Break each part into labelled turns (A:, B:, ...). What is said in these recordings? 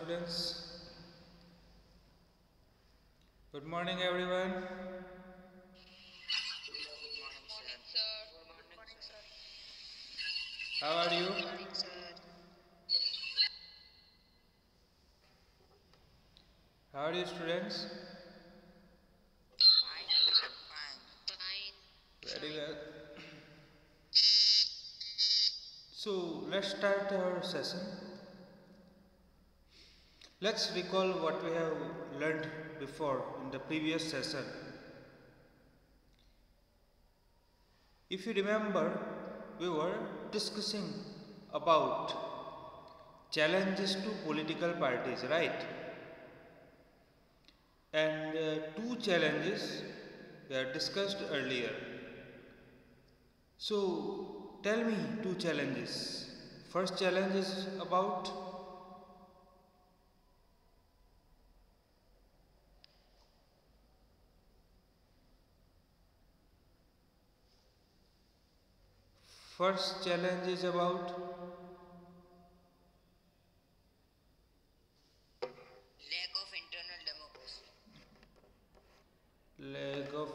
A: students. Good morning, everyone. How are you? How are you, students? Very well. So, let's start our session. Let's recall what we have learned before in the previous session. If you remember, we were discussing about challenges to political parties, right? And two challenges were discussed earlier. So, tell me two challenges. First challenge is about first challenge is about lack of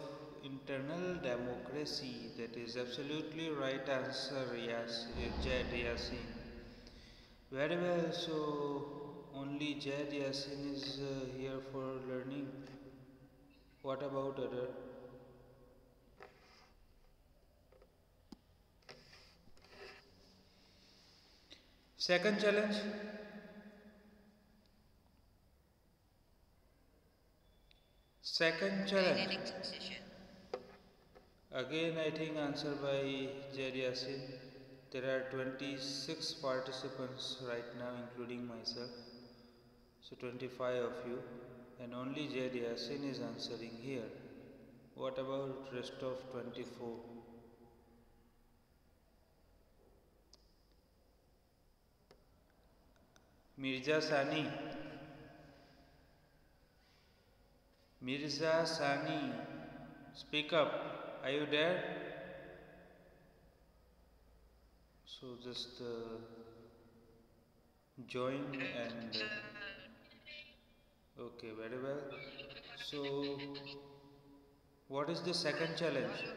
A: internal democracy. That is absolutely right answer, yes, Jed Yasin. Very well, so only Jed Yasin is here for learning. What about other? Second challenge. Second challenge. Again, I think answer by Jed Yasin. There are 26 participants right now, including myself. So 25 of you, and only Jed Yasin is answering here. What about rest of 24? Mirza Sani. Mirza Sani, speak up. Are you there? So just join and okay, very well. So what is the second challenge?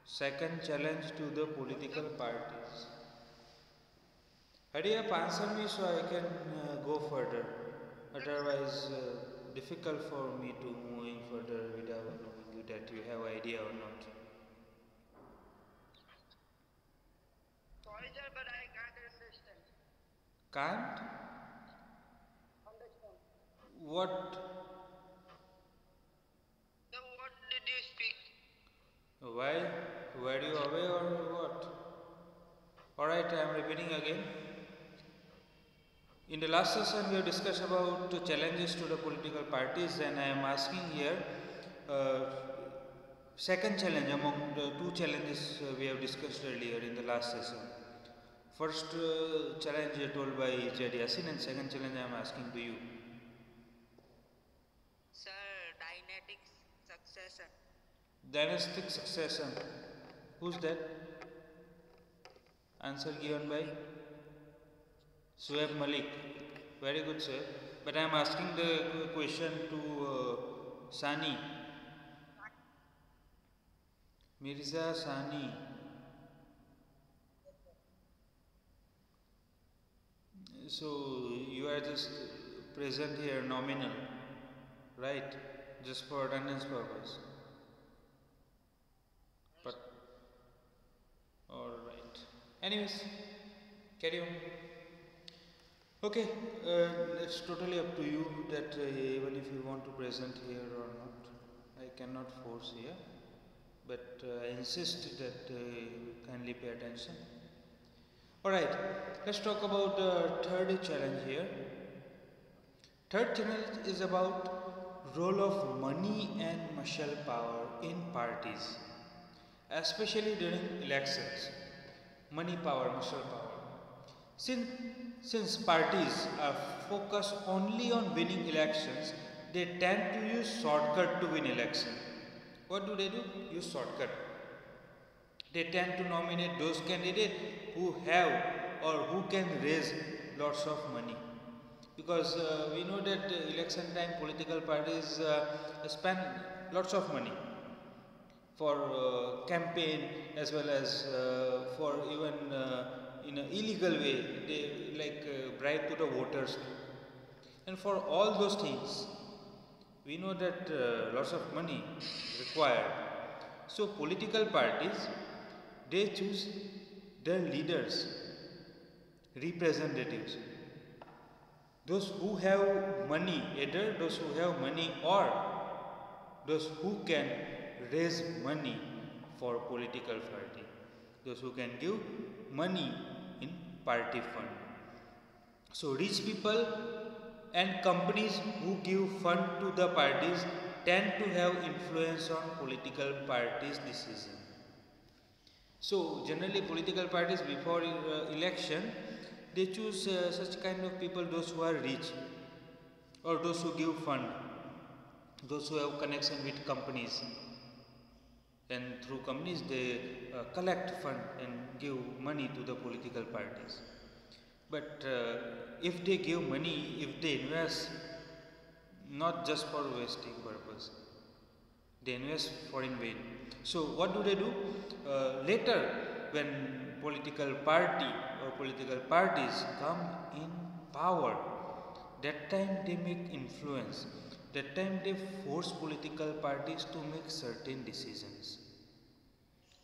A: Second challenge to the political parties. Hurry up, answer me so I can go further. Otherwise, difficult for me to moving further without knowing that you have idea or not.
B: Sorry, sir, but I can't understand.
A: Can't?
B: Understand.
A: What?
B: Then what did you speak?
A: Why? Were you away or what? Alright, I am repeating again. In the last session, we have discussed about the challenges to the political parties, and I am asking here second challenge among the two challenges we have discussed earlier in the last session. First challenge told by Jed Yasin, and second challenge I am asking to you.
B: Sir, dynastic succession.
A: Dynastic succession. Who's that? Answer given by Suhaib Malik. Very good, sir. But I am asking the question to Sani. Mirza Sani. So you are just present here nominal, right? Just for attendance purpose. But alright. Anyways, carry on. Okay, it's totally up to you that even if you want to present here or not. I cannot force here, but I insist that kindly pay attention. Alright, let's talk about the third challenge here. Third challenge is about role of money and martial power in parties, especially during elections. Money power, martial power. Since parties are focused only on winning elections, they tend to use shortcut to win election. What do? Use shortcut. They tend to nominate those candidates who have or who can raise lots of money. because we know that election time political parties spend lots of money for campaign, as well as for even in an illegal way they like bribe to the voters, and for all those things we know that lots of money required. So political parties, they choose their leaders, representatives, those who have money, either those who have money or those who can raise money for political party, those who can give money in party fund. So rich people and companies who give fund to the parties tend to have influence on political parties decision. So generally political parties before election, they choose such kind of people, those who are rich or those who give fund, those who have connection with companies, and through companies they collect fund and give money to the political parties. But if they give money, if they invest, not just for wasting purpose, they invest for in vain. So what do they do? Later, when political party or political parties come in power, that time they make influence, that time they force political parties to make certain decisions.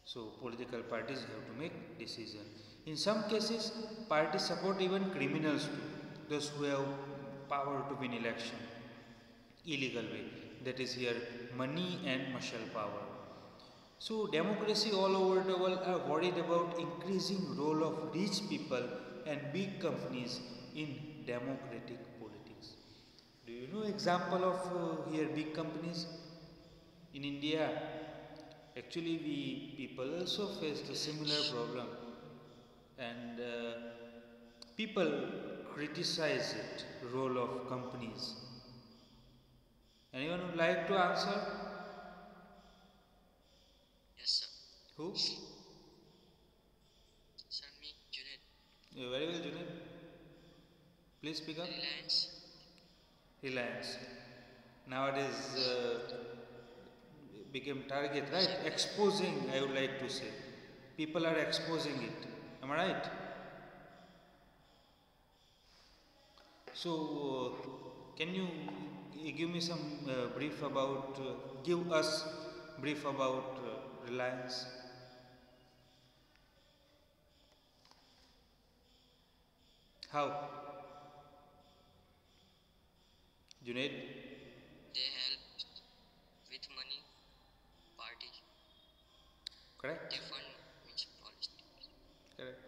A: So political parties have to make decision. In some cases, parties support even criminals too, those who have power to win election illegal way. That is here money and muscle power. So democracy all over the world are worried about increasing role of rich people and big companies in democratic politics. Do you know example of here big companies in India? Actually, we people also face the similar problem, and people criticize it role of companies. Anyone would like to answer?
B: Yes, sir.
A: Who?
B: Sir, me, Junaid.
A: Very well, Junaid. Please speak up.
B: Reliance.
A: Reliance. Nowadays became target, right? Exposing, I would like to say. People are exposing it. Am I right? So, can you give me some brief about, give us brief about Reliance? How? Junaid?
B: They help with money, party.
A: Correct?
B: They fund which politics.
A: Correct.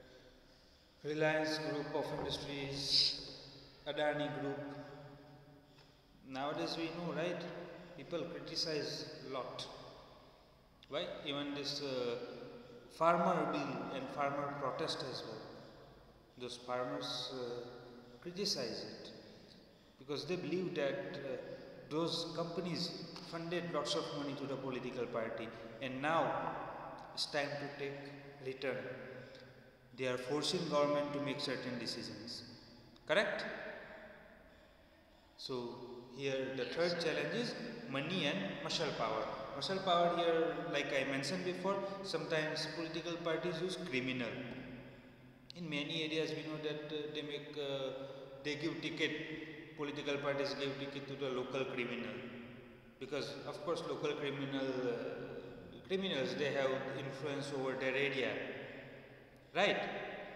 A: Reliance Group of Industries, Adani Group. Nowadays we know, right? People criticize a lot. Why? Even this farmer bill and farmer protest as well. Those farmers criticize it because they believe that those companies funded lots of money to the political party, and now it's time to take return. They are forcing government to make certain decisions. Correct? So here the third challenge is money and muscle power. Muscle power here, like I mentioned before, sometimes political parties use criminal. In many areas we know that they give ticket, political parties give ticket to the local criminal, because of course local criminals, they have influence over their area, right?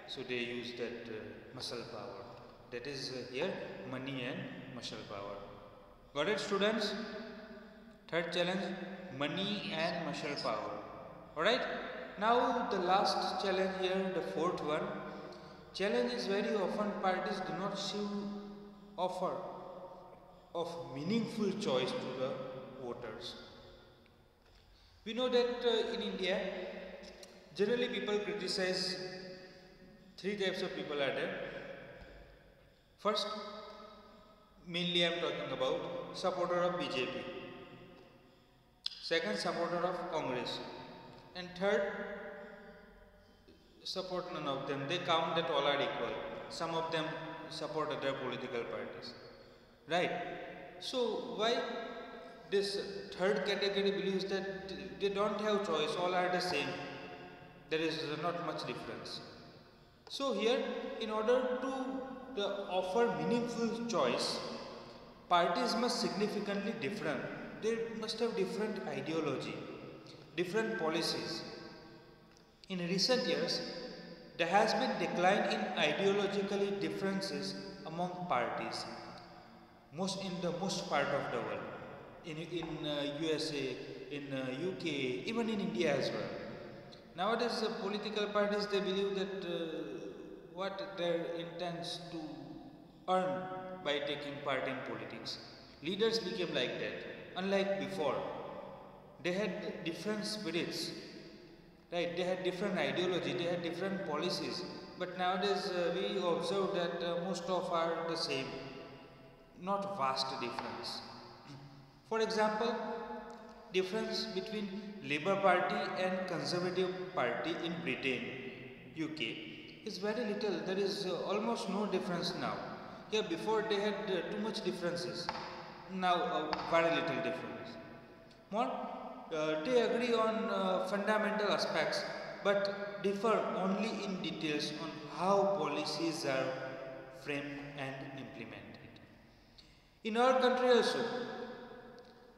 A: So they use that muscle power. That is here money and muscle power. Got it, students? Third challenge, money and muscle power. Alright, now the last challenge here, the fourth one. Challenge is very often parties do not see offer of meaningful choice to the voters. We know that in India, generally people criticize, three types of people are there. First, mainly I am talking about supporter of BJP. Second, supporter of Congress. And third, support none of them. They count that all are equal. Some of them support other political parties, right? So why this third category believes that they don't have choice, all are the same, there is not much difference. So here, in order to offer meaningful choice, parties must significantly different. They must have different ideology, different policies. In recent years, there has been decline in ideologically differences among parties, most in the most part of the world. In USA, in UK, even in India as well. Nowadays, political parties they believe that what their intends to earn by taking part in politics. Leaders became like that. Unlike before, they had different spirits, right? They had different ideology, they had different policies. But nowadays, we observe that most of are the same, not vast difference. For example, difference between Labour Party and Conservative Party in Britain, UK is very little. There is almost no difference now. Here before they had too much differences. Now very little difference. More, they agree on fundamental aspects but differ only in details on how policies are framed and implemented. In our country also,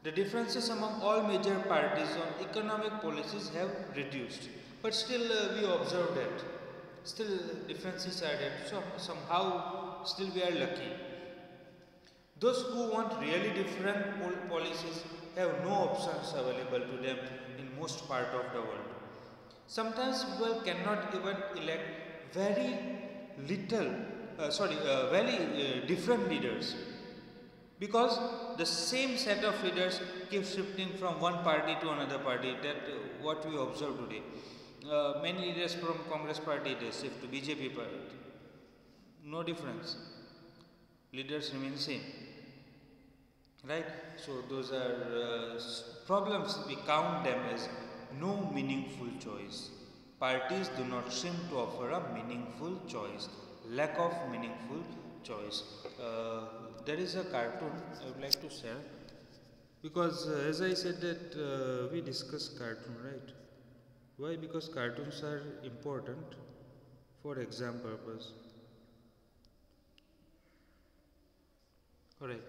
A: the differences among all major parties on economic policies have reduced, but still we observe that still differences are there. So somehow still we are lucky. Those who want really different policies have no options available to them in most part of the world. Sometimes people cannot even elect very different leaders, because the same set of leaders keep shifting from one party to another party. That what we observe today. Many leaders from Congress party they shift to BJP party. No difference. Leaders remain same, right? So those are problems. We count them as no meaningful choice. Parties do not seem to offer a meaningful choice. Lack of meaningful choice. There is a cartoon I would like to share, because as I said that we discuss cartoon, right? Why? Because cartoons are important for exam purpose. Alright.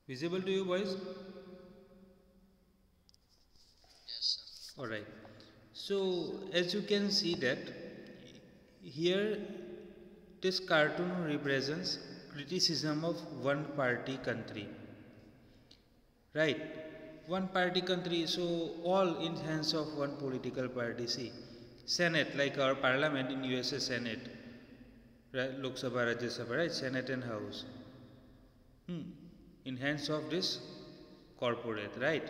A: Visible to you boys?
B: Yes, sir.
A: Alright. So as you can see that here this cartoon represents criticism of one party country. Right? One party country, so all in hands of one political party. See, Senate, like our parliament in USA Senate, right? Lok Sabha, Rajya Sabha, right? Senate and House. In hands of this corporate, right?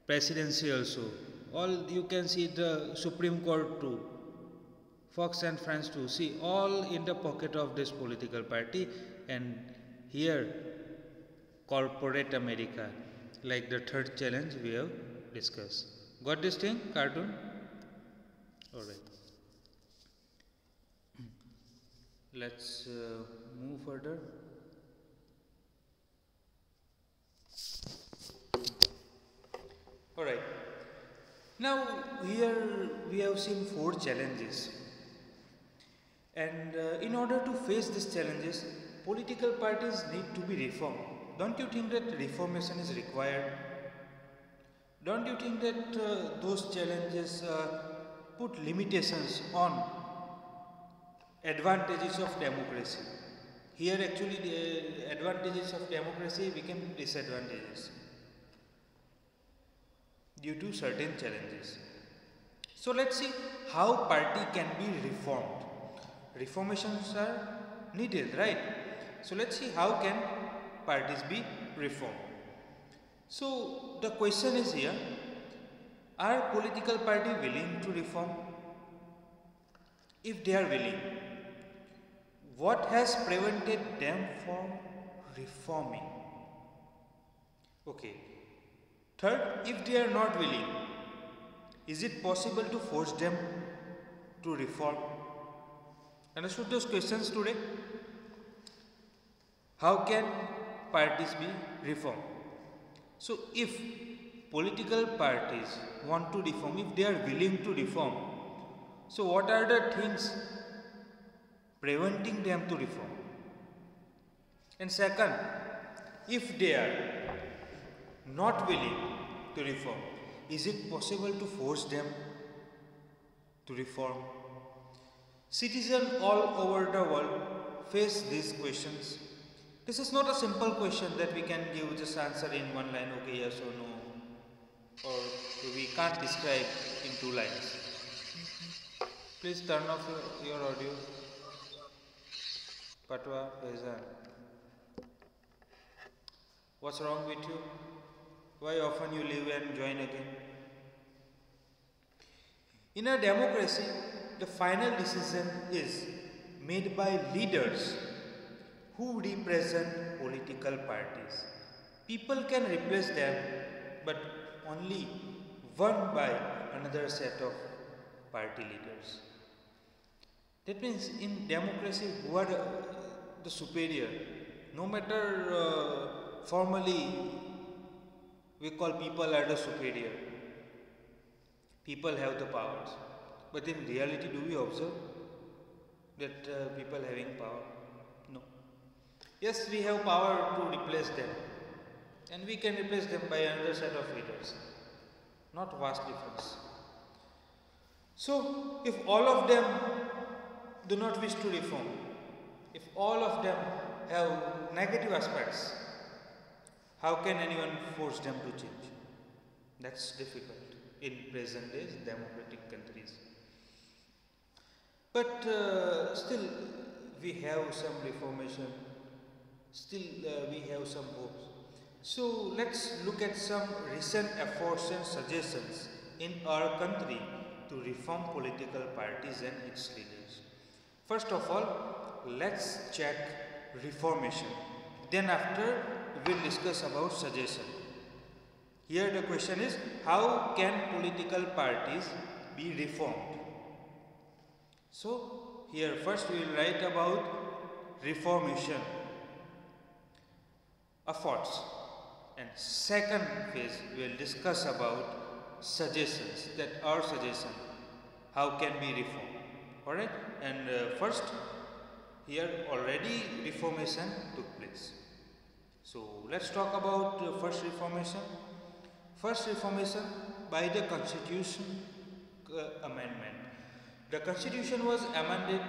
A: Presidency also. All you can see the Supreme Court too. Fox and Friends too. See, all in the pocket of this political party, and here corporate America, like the third challenge we have discussed. Got this thing, cartoon? Alright. Let's move further. Alright. Now here we have seen 4 challenges. And in order to face these challenges, political parties need to be reformed. Don't you think that reformation is required? Don't you think that those challenges put limitations on advantages of democracy? Here actually the advantages of democracy became disadvantages due to certain challenges. So let's see how party can be reformed. Reformations are needed, right? So let's see how can parties be reformed. So the question is here, are political party willing to reform? If they are willing, what has prevented them from reforming? Okay. Third, if they are not willing, is it possible to force them to reform? Understood those questions today? How can parties be reformed? So if political parties want to reform, if they are willing to reform, so what are the things preventing them to reform? And second, if they are not willing to reform, is it possible to force them to reform? Citizens all over the world face these questions. This is not a simple question that we can give just answer in one line, okay, yes or no, or we can't describe in 2 lines. Please turn off your audio. Patwa, Faizan. What's wrong with you? Why often you leave and join again? In a democracy, the final decision is made by leaders who represent political parties. People can replace them, but only one by another set of party leaders. That means in democracy, who are the superior? No matter formally we call people as the superior. People have the powers. But in reality, do we observe that people having power? No. Yes, we have power to replace them. And we can replace them by another set of leaders. Not vast difference. So, if all of them do not wish to reform, if all of them have negative aspects, how can anyone force them to change? That's difficult in present days democratic countries. But still we have some reformation, still we have some hopes. So let's look at some recent efforts and suggestions in our country to reform political parties and its leaders. First of all, let's check reformation. Then after we will discuss about suggestion. Here the question is, how can political parties be reformed? So here first we will write about reformation efforts, and second phase we will discuss about suggestions, that our suggestion how can be reformed. Alright, and first here already reformation took place. So let's talk about first reformation. First reformation by the Constitution amendment. The Constitution was amended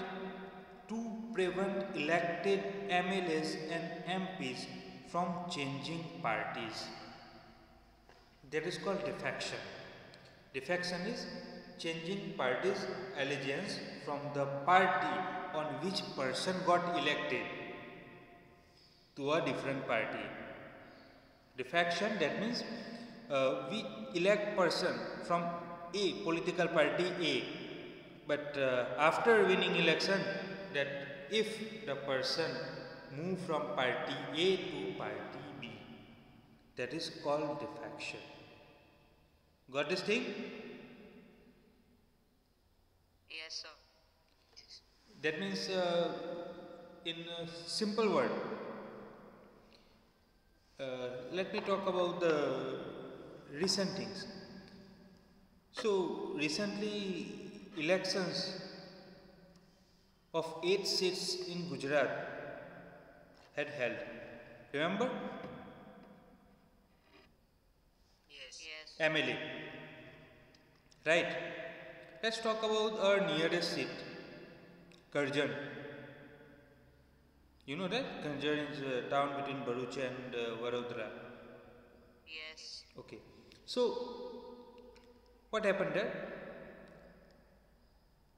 A: to prevent elected MLAs and MPs from changing parties. That is called defection. Defection is changing party's allegiance from the party on which person got elected to a different party. Defection, that means we elect person from A, political party A, but after winning election, that if the person move from party A to party B, that is called defection. Got this thing?
B: Yes, sir.
A: That means in a simple word, let me talk about the recent things. So recently elections of 8 seats in Gujarat had held. Remember?
B: Yes.
A: MLA. Right. Let's talk about our nearest seat, Karjan. You know that? Karjan is a town between Bharuch and Vadodara.
B: Yes.
A: Okay. So, what happened there?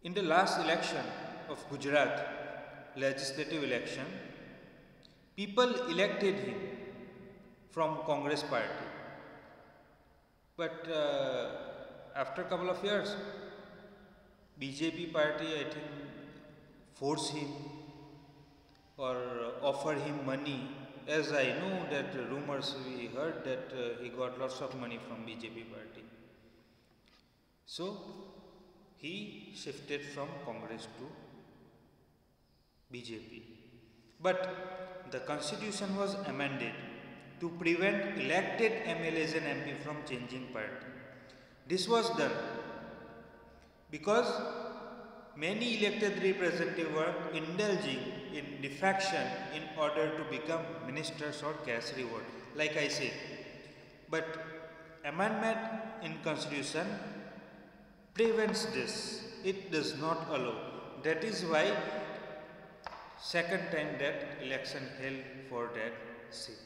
A: In the last election of Gujarat, legislative election, people elected him from Congress party. But after a couple of years, BJP party, I think, forced him or offered him money. As I know that rumors we heard that he got lots of money from BJP party. So he shifted from Congress to BJP. But the constitution was amended to prevent elected MLAs and MP from changing party. This was done because many elected representatives were indulging in defection in order to become ministers or cash reward, like I said. But amendment in constitution prevents this. It does not allow. That is why second time that election held for that seat.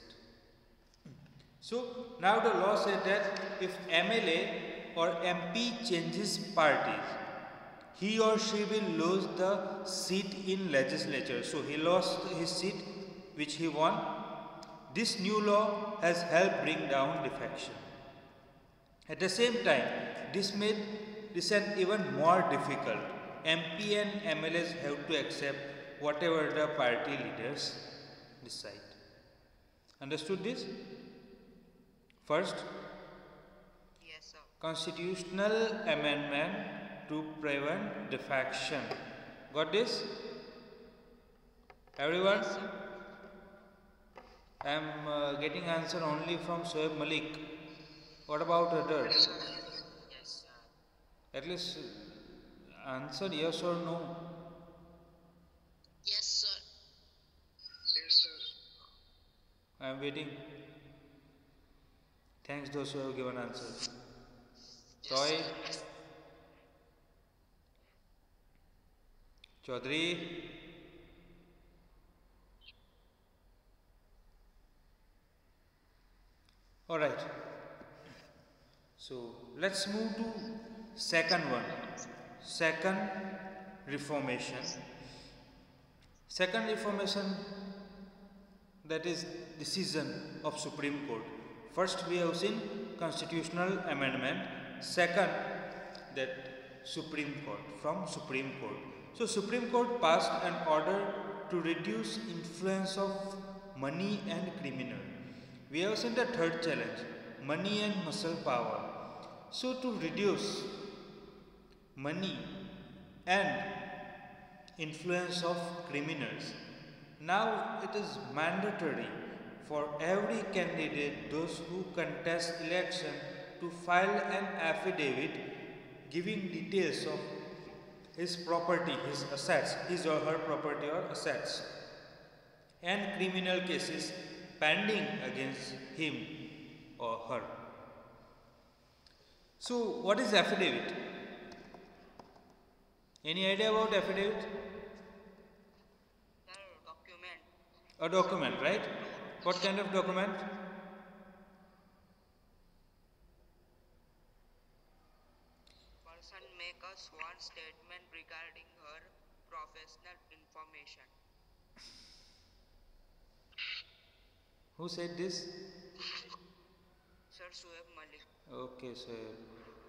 A: So now the law said that if MLA or MP changes parties, he or she will lose the seat in legislature. So he lost his seat which he won. This new law has helped bring down defection. At the same time, this made dissent even more difficult. MP and MLAs have to accept whatever the party leaders decide. Understood this? First,
B: Yes, sir.
A: constitutional amendment to prevent defection. Got this? Everyone?
B: Yes, sir.
A: I am getting answer only from Soeb Malik. What about others?
B: Yes, sir.
A: At least answer yes or no.
B: Yes, sir.
A: I am waiting. Thanks those who have given answers. Roy, Chaudhary, all right. So let's move to second one. Second reformation. Second reformation, that is decision of Supreme Court. First we have seen constitutional amendment. Second, that Supreme Court, from Supreme Court. So Supreme Court passed an order to reduce influence of money and criminal. We have seen the third challenge, money and muscle power. So to reduce money and influence of criminals, now it is mandatory for every candidate, those who contest election, to file an affidavit giving details of his property, his assets, his or her property or assets, and criminal cases pending against him or her. So, what is affidavit? Any idea about affidavit?
B: Sir, document.
A: A document, right? What kind of document?
B: Person make a sworn statement regarding her professional information.
A: Who said this?
B: Sir Soeb Malik.
A: Okay,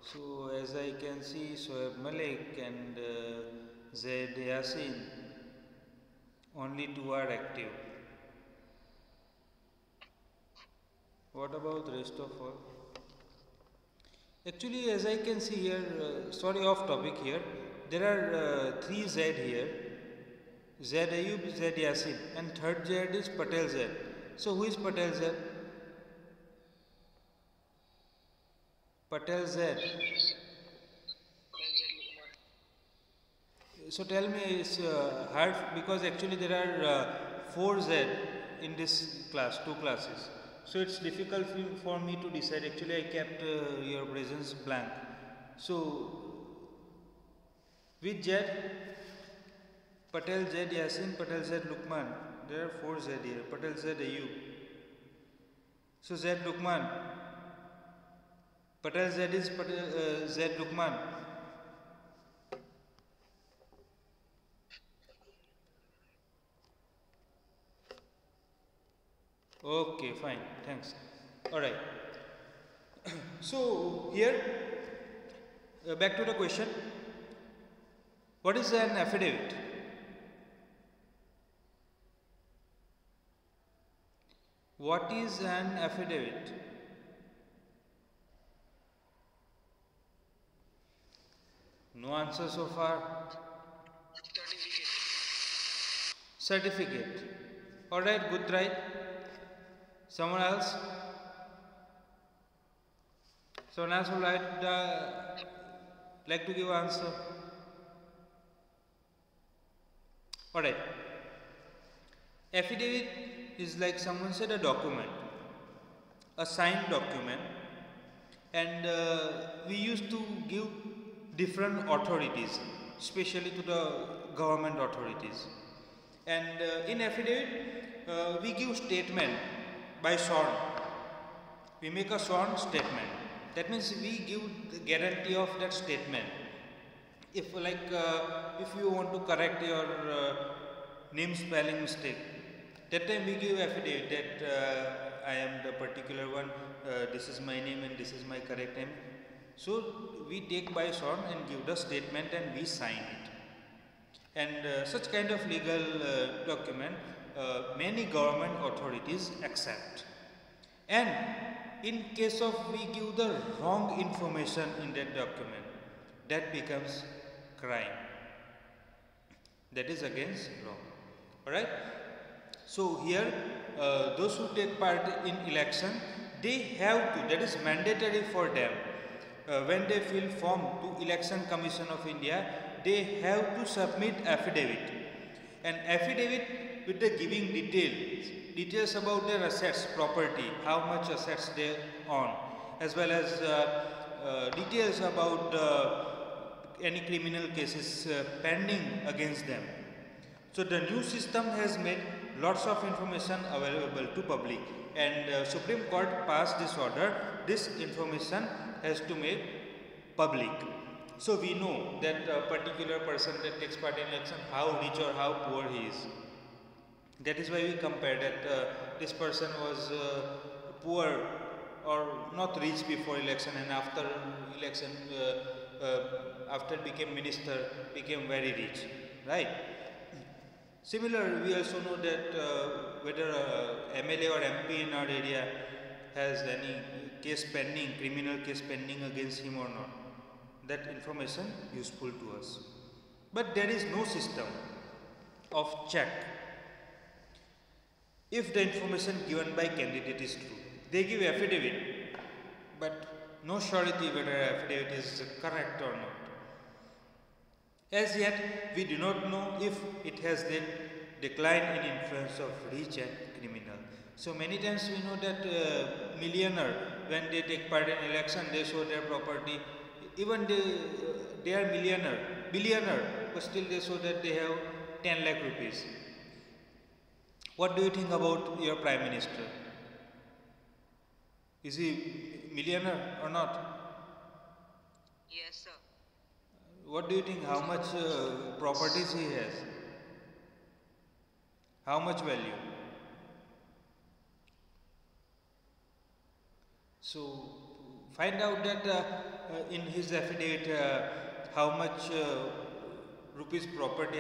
A: so as I can see, Soeb Malik and Zaid Yasin, only two are active. What about the rest of all? Actually, as I can see here, sorry, off topic here, there are three Z here. Z Ayub, Z Yasin, and third Z is Patel Z. So who is Patel Z? Patel Z. So tell me, it's hard because actually there are 4Z in this class, two classes. So it's difficult for me to decide. Actually, I kept your presence blank. So with Z, Patel Z Yasin, Patel Z Lukman. There are 4 Z here. Patel Z Ayub. So Z Lukman. Patel Z is Z Lukman. Okay, fine. Thanks. Alright. So here, back to the question. What is an affidavit? What is an affidavit? No answer so far. certificate. Alright, good try. Someone else? Someone else would like to give answer? Alright. Affidavit is like someone said a document, a signed document, and we used to give different authorities, especially to the government authorities. And in affidavit, we give statement by sworn. We make a sworn statement. That means we give the guarantee of that statement. If if you want to correct your name spelling mistake, that time we give affidavit that I am the particular one, this is my name and this is my correct name. So we take by sworn and give the statement and we sign it. And such kind of legal document many government authorities accept. And in case of we give the wrong information in that document, that becomes crime. That is against law. Alright. So here those who take part in election, they have to, that is mandatory for them, when they fill form to Election Commission of India, they have to submit affidavit. And affidavit with the giving details about their assets, property, how much assets they own, as well as details about any criminal cases pending against them. So the new system has made lots of information available to public, and Supreme Court passed this order. This information has to make public. So we know that a particular person that takes part in election, how rich or how poor he is. That is why we compare that this person was poor or not rich before election, and after election, after became minister, became very rich, right? Similar, we also know that whether MLA or MP in our area has any case pending, criminal case pending against him or not. That information useful to us. But there is no system of check if the information given by candidate is true. They give affidavit, but no surety whether affidavit is correct or not. As yet, we do not know if it has the decline in influence of rich and criminal. So many times we know that millionaire, when they take part in election, they show their property. Even they are billionaire, but still they show that they have 10 lakh rupees. What do you think about your Prime Minister? Is he millionaire or not?
B: Yes, sir.
A: What do you think? How much properties he has? How much value? So find out that in his affidavit how much rupees property,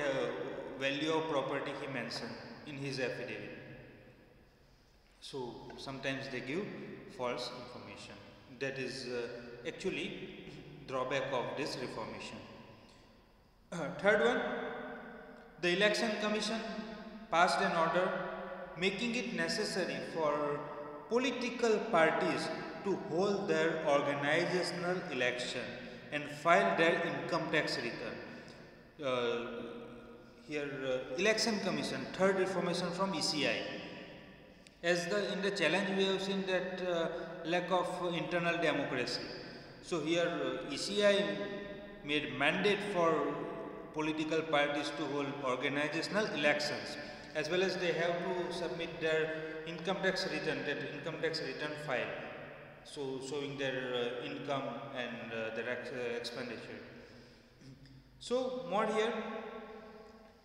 A: value of property he mentioned in his affidavit. So sometimes they give false information. That is actually drawback of this reformation. Third one, the Election Commission passed an order making it necessary for political parties to hold their organizational election and file their income tax return. Election Commission, third reformation from ECI. As in the challenge we have seen that lack of internal democracy. So here ECI made mandate for political parties to hold organizational elections, as well as they have to submit their income tax return, that income tax return file, so showing their income and their expenditure. So more here,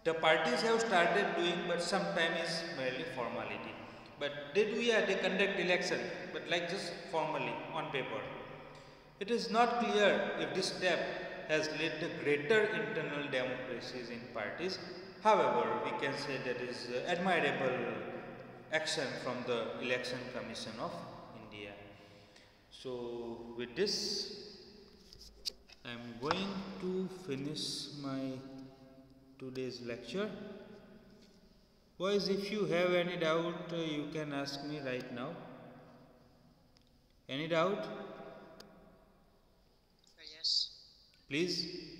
A: the parties have started doing, but sometimes is merely formality. But they do, they conduct election, but like just formally on paper. It is not clear if this step has led to greater internal democracies in parties. However, we can say that is admirable action from the Election Commission of India. So with this, I am going to finish my today's lecture. Boys, if you have any doubt, you can ask me right now. Any doubt?
C: Yes.
A: Please.